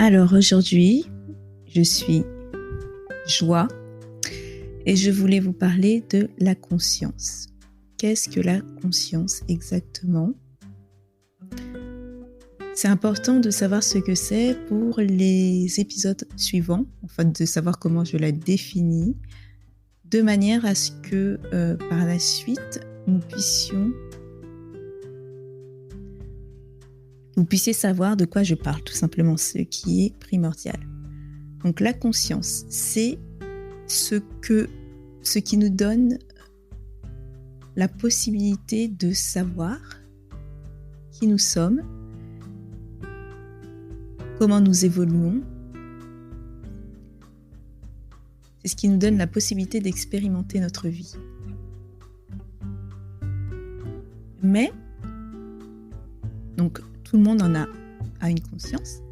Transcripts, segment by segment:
Alors aujourd'hui, je suis Joie et je voulais vous parler de la conscience. Qu'est-ce que la conscience exactement ? C'est important de savoir ce que c'est pour les épisodes suivants, enfin de savoir comment je la définis, de manière à ce que par la suite, vous puissiez savoir de quoi je parle, tout simplement, ce qui est primordial. Donc la conscience, c'est ce qui nous donne la possibilité de savoir qui nous sommes, comment nous évoluons. C'est ce qui nous donne la possibilité d'expérimenter notre vie. Mais, donc tout le monde a une conscience,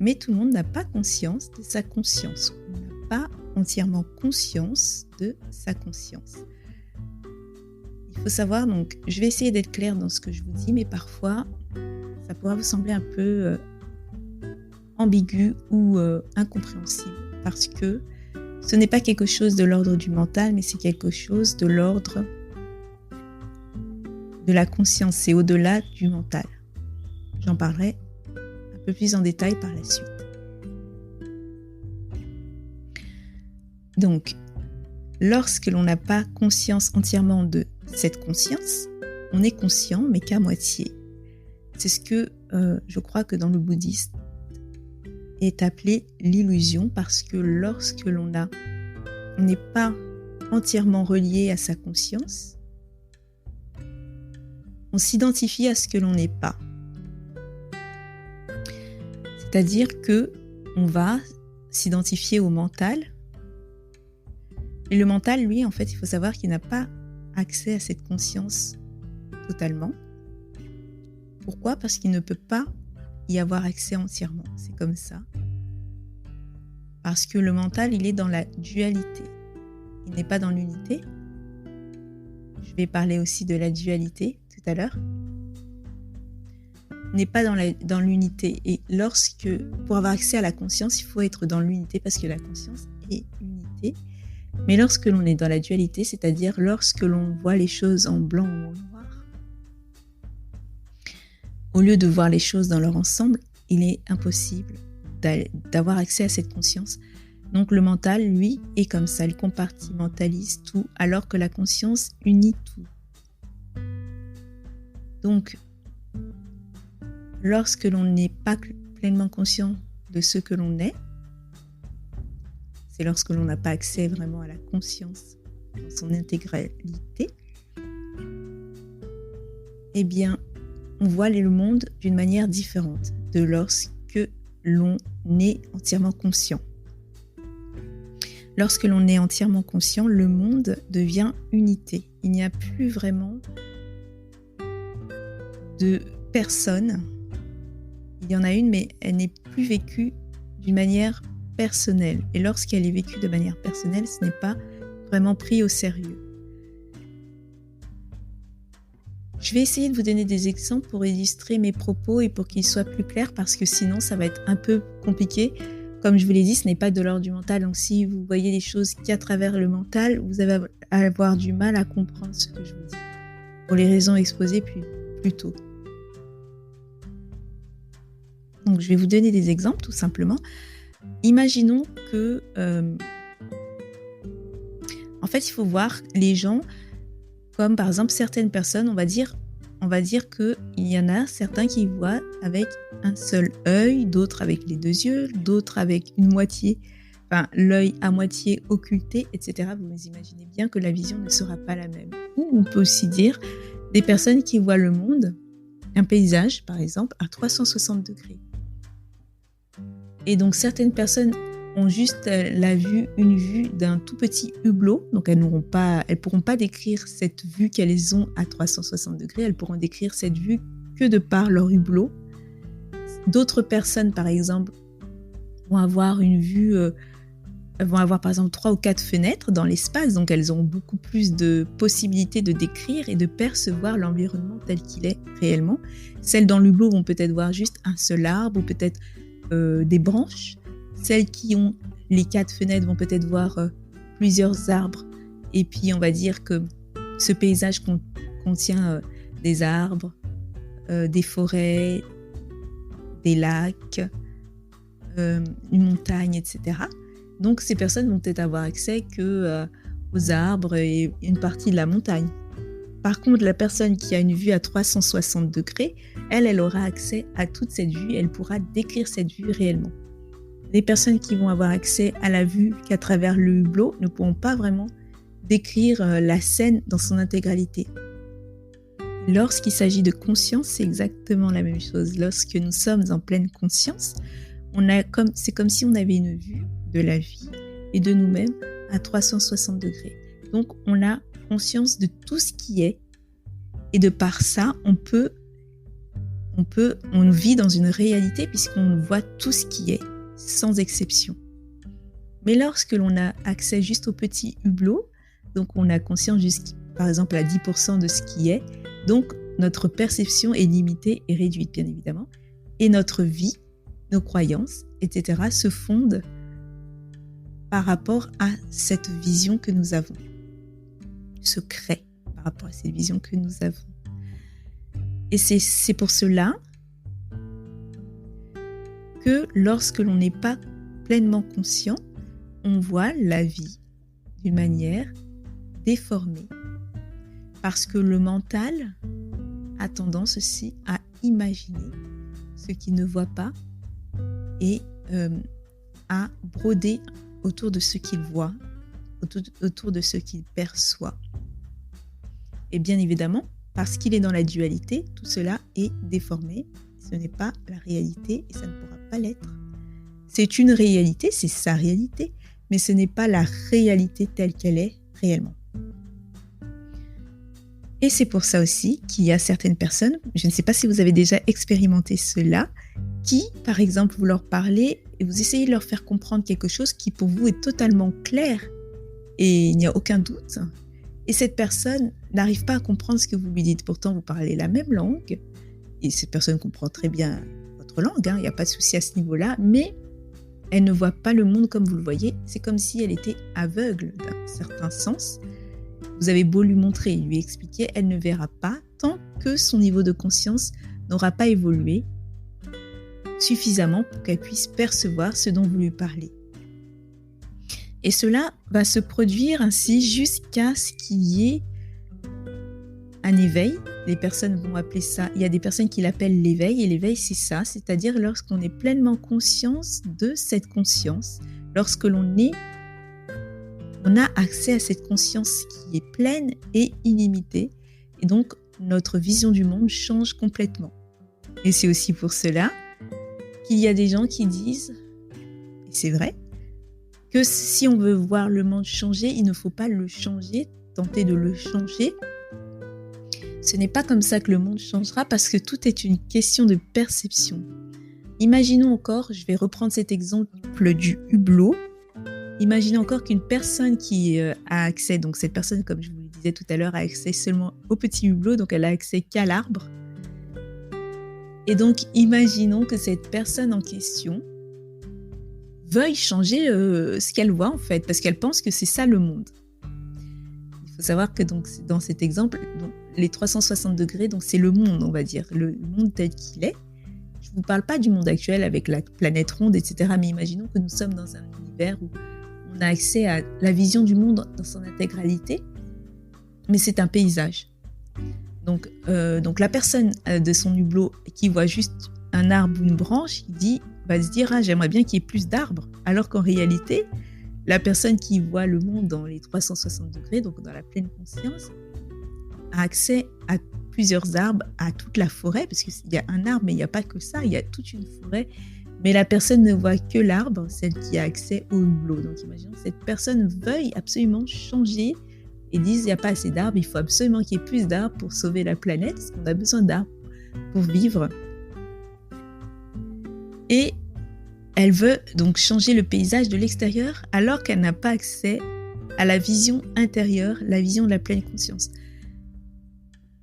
mais tout le monde n'a pas conscience de sa conscience. On n'a pas entièrement conscience de sa conscience. Il faut savoir, donc, je vais essayer d'être claire dans ce que je vous dis, mais parfois, ça pourra vous sembler un peu ambigu ou incompréhensible, parce que ce n'est pas quelque chose de l'ordre du mental, mais c'est quelque chose de l'ordre de la conscience, c'est au-delà du mental. J'en parlerai un peu plus en détail par la suite. Donc, lorsque l'on n'a pas conscience entièrement de cette conscience, on est conscient, mais qu'à moitié. C'est ce que je crois que dans le bouddhisme est appelé l'illusion, parce que lorsque on n'est pas entièrement relié à sa conscience, on s'identifie à ce que l'on n'est pas. C'est-à-dire que on va s'identifier au mental. Et le mental, lui, en fait, il faut savoir qu'il n'a pas accès à cette conscience totalement. Pourquoi ? Parce qu'il ne peut pas y avoir accès entièrement. C'est comme ça. Parce que le mental, il est dans la dualité. Il n'est pas dans l'unité. Je vais parler aussi de la dualité tout à l'heure. Il n'est pas dans l'unité. Et pour avoir accès à la conscience, il faut être dans l'unité, parce que la conscience est unité. Mais lorsque l'on est dans la dualité, c'est-à-dire lorsque l'on voit les choses en blanc ou en noir, au lieu de voir les choses dans leur ensemble, il est impossible d'avoir accès à cette conscience. Donc le mental, lui, est comme ça, il compartimentalise tout, alors que la conscience unit tout. Donc, lorsque l'on n'est pas pleinement conscient de ce que l'on est, c'est lorsque l'on n'a pas accès vraiment à la conscience dans son intégralité, eh bien, on voit le monde d'une manière différente de lorsque l'on est entièrement conscient. Lorsque l'on est entièrement conscient, le monde devient unité. Il n'y a plus vraiment de personne. Il y en a une, mais elle n'est plus vécue d'une manière personnelle. Et lorsqu'elle est vécue de manière personnelle, ce n'est pas vraiment pris au sérieux. Je vais essayer de vous donner des exemples pour illustrer mes propos et pour qu'ils soient plus clairs, parce que sinon ça va être un peu compliqué. Comme je vous l'ai dit, ce n'est pas de l'ordre du mental, donc si vous voyez les choses qu'à travers le mental, vous allez avoir du mal à comprendre ce que je vous dis, pour les raisons exposées plus tôt. Donc je vais vous donner des exemples tout simplement. Imaginons que, en fait, il faut voir les gens comme par exemple certaines personnes, on va dire qu'il y en a certains qui voient avec un seul œil, d'autres avec les deux yeux, d'autres avec une moitié, enfin l'œil à moitié occulté, etc. Vous imaginez bien que la vision ne sera pas la même. Ou on peut aussi dire des personnes qui voient le monde, un paysage par exemple, à 360 degrés. Et donc certaines personnes ont juste une vue d'un tout petit hublot, donc elles pourront pas décrire cette vue qu'elles ont à 360 degrés, elles pourront décrire cette vue que de par leur hublot. D'autres personnes, par exemple, vont avoir une vue, vont avoir par exemple 3 ou 4 fenêtres dans l'espace, donc elles auront beaucoup plus de possibilités de décrire et de percevoir l'environnement tel qu'il est réellement. Celles dans l'hublot vont peut-être voir juste un seul arbre, ou peut-être des branches. Celles qui ont les 4 fenêtres vont peut-être voir plusieurs arbres. Et puis, on va dire que ce paysage contient des arbres, des forêts, des lacs, une montagne, etc. Donc, ces personnes vont peut-être avoir accès que aux arbres et une partie de la montagne. Par contre, la personne qui a une vue à 360 degrés, elle aura accès à toute cette vue, elle pourra décrire cette vue réellement. Les personnes qui vont avoir accès à la vue qu'à travers le hublot ne pourront pas vraiment décrire la scène dans son intégralité. Lorsqu'il s'agit de conscience, c'est exactement la même chose. Lorsque nous sommes en pleine conscience, c'est comme si on avait une vue de la vie et de nous-mêmes à 360 degrés. Donc, on a conscience de tout ce qui est et de par ça, on vit dans une réalité puisqu'on voit tout ce qui est, sans exception. Mais lorsque l'on a accès juste au petit hublot, donc on a conscience par exemple à 10% de ce qui est, donc notre perception est limitée et réduite bien évidemment, et notre vie, nos croyances, etc. se fondent par rapport à cette vision que nous avons, se créent par rapport à cette vision que nous avons. Et c'est pour cela que lorsque l'on n'est pas pleinement conscient, on voit la vie d'une manière déformée. Parce que le mental a tendance aussi à imaginer ce qu'il ne voit pas et à broder autour de ce qu'il voit, autour de ce qu'il perçoit. Et bien évidemment, parce qu'il est dans la dualité, tout cela est déformé. Ce n'est pas la réalité et ça ne pourra pas l'être. C'est une réalité, c'est sa réalité, mais ce n'est pas la réalité telle qu'elle est réellement. Et c'est pour ça aussi qu'il y a certaines personnes, je ne sais pas si vous avez déjà expérimenté cela, qui, par exemple, vous leur parlez et vous essayez de leur faire comprendre quelque chose qui pour vous est totalement clair et il n'y a aucun doute. Et cette personne n'arrive pas à comprendre ce que vous lui dites. Pourtant, vous parlez la même langue et cette personne comprend très bien votre langue, il n'y a pas de souci à ce niveau-là, mais elle ne voit pas le monde comme vous le voyez. C'est comme si elle était aveugle d'un certain sens. Vous avez beau lui montrer, lui expliquer, elle ne verra pas tant que son niveau de conscience n'aura pas évolué suffisamment pour qu'elle puisse percevoir ce dont vous lui parlez. Et cela va se produire ainsi jusqu'à ce qu'il y ait un éveil. Les personnes vont appeler ça, il y a des personnes qui l'appellent l'éveil, et l'éveil c'est ça, c'est-à-dire lorsqu'on est pleinement conscience de cette conscience, lorsque on a accès à cette conscience qui est pleine et illimitée, et donc notre vision du monde change complètement. Et c'est aussi pour cela qu'il y a des gens qui disent, et c'est vrai, que si on veut voir le monde changer, il ne faut pas le changer, tenter de le changer. Ce n'est pas comme ça que le monde changera parce que tout est une question de perception. Imaginons encore, je vais reprendre cet exemple du hublot. Imaginez encore qu'une personne qui a accès, donc cette personne, comme je vous le disais tout à l'heure, a accès seulement au petit hublot, donc elle a accès qu'à l'arbre. Et donc, imaginons que cette personne en question veuille changer ce qu'elle voit en fait, parce qu'elle pense que c'est ça le monde. Il faut savoir que donc, dans cet exemple, donc, les 360 degrés, donc c'est le monde, on va dire, le monde tel qu'il est. Je ne vous parle pas du monde actuel avec la planète ronde, etc. Mais imaginons que nous sommes dans un univers où on a accès à la vision du monde dans son intégralité, mais c'est un paysage. Donc la personne de son hublot qui voit juste un arbre ou une branche, va se dire « Ah, j'aimerais bien qu'il y ait plus d'arbres », alors qu'en réalité, la personne qui voit le monde dans les 360 degrés, donc dans la pleine conscience, a accès à plusieurs arbres, à toute la forêt, parce qu'il y a un arbre, mais il n'y a pas que ça, il y a toute une forêt, mais la personne ne voit que l'arbre, celle qui a accès au hublot. Donc imaginons que cette personne veuille absolument changer et dise il n'y a pas assez d'arbres, il faut absolument qu'il y ait plus d'arbres pour sauver la planète, parce qu'on a besoin d'arbres pour vivre. Et elle veut donc changer le paysage de l'extérieur alors qu'elle n'a pas accès à la vision intérieure, la vision de la pleine conscience.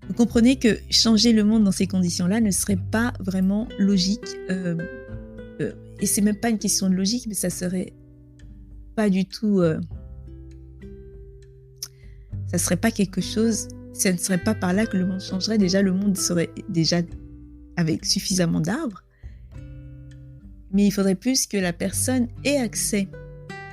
Vous comprenez que changer le monde dans ces conditions-là ne serait pas vraiment logique. et c'est même pas une question de logique, mais ça serait pas du tout... ça serait pas quelque chose... Ça ne serait pas par là que le monde changerait. Déjà, le monde serait déjà avec suffisamment d'arbres. Mais il faudrait plus que la personne ait accès,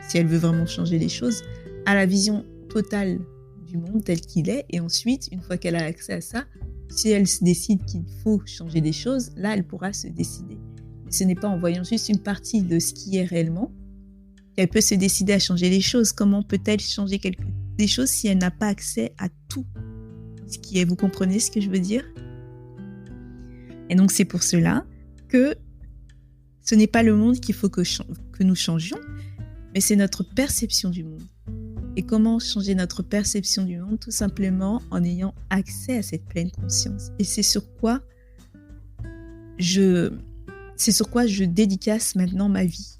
si elle veut vraiment changer les choses, à la vision totale du monde tel qu'il est. Et ensuite, une fois qu'elle a accès à ça, si elle se décide qu'il faut changer des choses, là, elle pourra se décider. Mais ce n'est pas en voyant juste une partie de ce qui est réellement qu'elle peut se décider à changer les choses. Comment peut-elle changer des choses si elle n'a pas accès à tout ce qui est? Vous comprenez ce que je veux dire? Et donc, c'est pour cela que ce n'est pas le monde qu'il faut que nous changions, mais c'est notre perception du monde. Et comment changer notre perception du monde? Tout simplement en ayant accès à cette pleine conscience. Et c'est sur quoi je dédicace maintenant ma vie.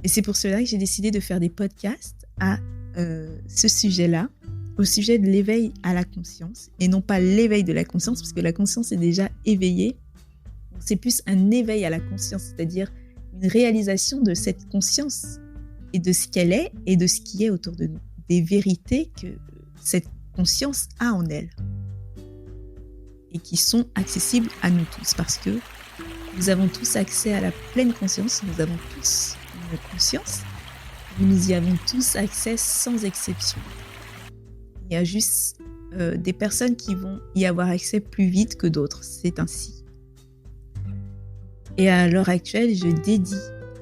Et c'est pour cela que j'ai décidé de faire des podcasts à ce sujet-là, au sujet de l'éveil à la conscience, et non pas l'éveil de la conscience, parce que la conscience est déjà éveillée. Donc c'est plus un éveil à la conscience, c'est-à-dire une réalisation de cette conscience et de ce qu'elle est et de ce qui est autour de nous, des vérités que cette conscience a en elle et qui sont accessibles à nous tous, parce que nous avons tous accès à la pleine conscience, nous avons tous une conscience, nous y avons tous accès sans exception. Il y a juste des personnes qui vont y avoir accès plus vite que d'autres, c'est ainsi. Et à l'heure actuelle, je dédie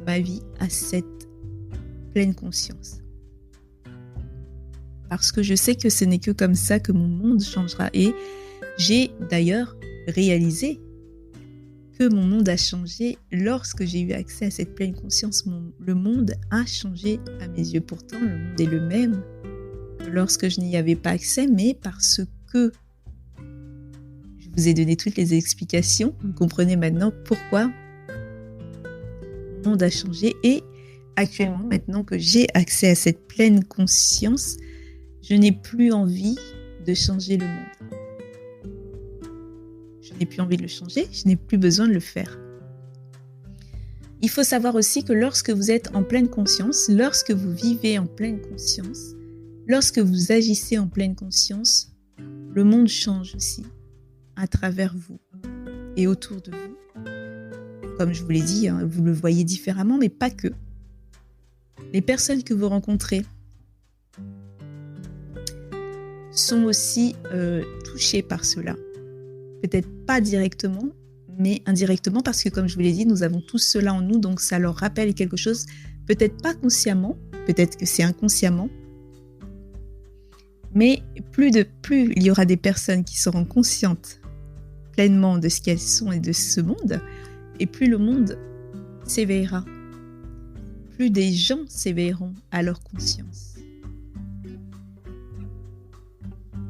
ma vie à cette pleine conscience. Parce que je sais que ce n'est que comme ça que mon monde changera. Et j'ai d'ailleurs réalisé que mon monde a changé lorsque j'ai eu accès à cette pleine conscience. Le monde a changé à mes yeux. Pourtant, le monde est le même lorsque je n'y avais pas accès, mais parce que je vous ai donné toutes les explications, vous comprenez maintenant pourquoi mon monde a changé. Et actuellement, maintenant que j'ai accès à cette pleine conscience, je n'ai plus envie de changer le monde. Je n'ai plus envie de le changer, je n'ai plus besoin de le faire. Il faut savoir aussi que lorsque vous êtes en pleine conscience, lorsque vous vivez en pleine conscience, lorsque vous agissez en pleine conscience, le monde change aussi à travers vous et autour de vous. Comme je vous l'ai dit, vous le voyez différemment, mais pas que. Les personnes que vous rencontrez sont aussi touchées par cela. Peut-être pas directement, mais indirectement, parce que comme je vous l'ai dit, nous avons tous cela en nous, donc ça leur rappelle quelque chose, peut-être pas consciemment, peut-être que c'est inconsciemment, mais plus il y aura des personnes qui seront conscientes pleinement de ce qu'elles sont et de ce monde, et plus le monde s'éveillera, plus des gens s'éveilleront à leur conscience.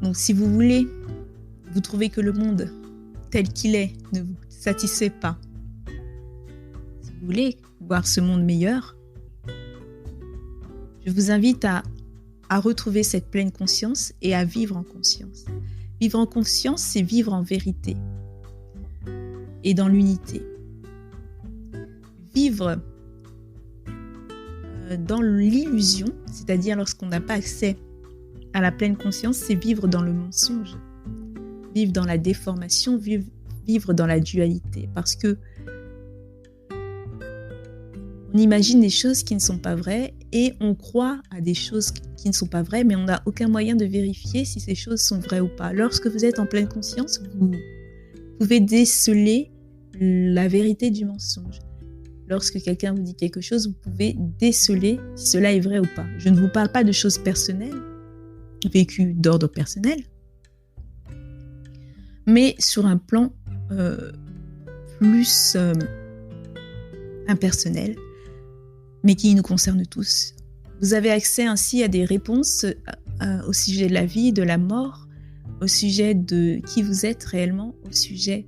Donc si vous trouvez que le monde tel qu'il est ne vous satisfait pas, si vous voulez voir ce monde meilleur, je vous invite à retrouver cette pleine conscience et à vivre en conscience. Vivre en conscience, c'est vivre en vérité et dans l'unité. Vivre dans l'illusion, c'est-à-dire lorsqu'on n'a pas accès à la pleine conscience, c'est vivre dans le mensonge, vivre dans la déformation, vivre dans la dualité, parce que on imagine des choses qui ne sont pas vraies et on croit à des choses qui ne sont pas vraies, mais on n'a aucun moyen de vérifier si ces choses sont vraies ou pas. Lorsque vous êtes en pleine conscience, vous pouvez déceler la vérité du mensonge. Lorsque quelqu'un vous dit quelque chose, vous pouvez déceler si cela est vrai ou pas. Je ne vous parle pas de choses personnelles, vécues d'ordre personnel, mais sur un plan plus impersonnel, mais qui nous concerne tous. Vous avez accès ainsi à des réponses au sujet de la vie, de la mort, au sujet de qui vous êtes réellement, au sujet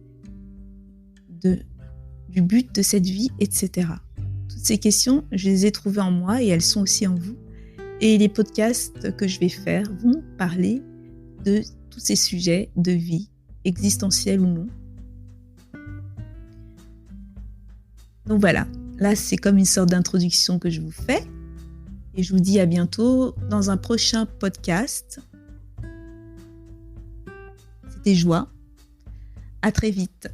du but de cette vie, etc. Toutes ces questions, je les ai trouvées en moi et elles sont aussi en vous. Et les podcasts que je vais faire vont parler de tous ces sujets de vie, existentiels ou non. Donc voilà, là, c'est comme une sorte d'introduction que je vous fais. Et je vous dis à bientôt dans un prochain podcast. C'était Joie. À très vite.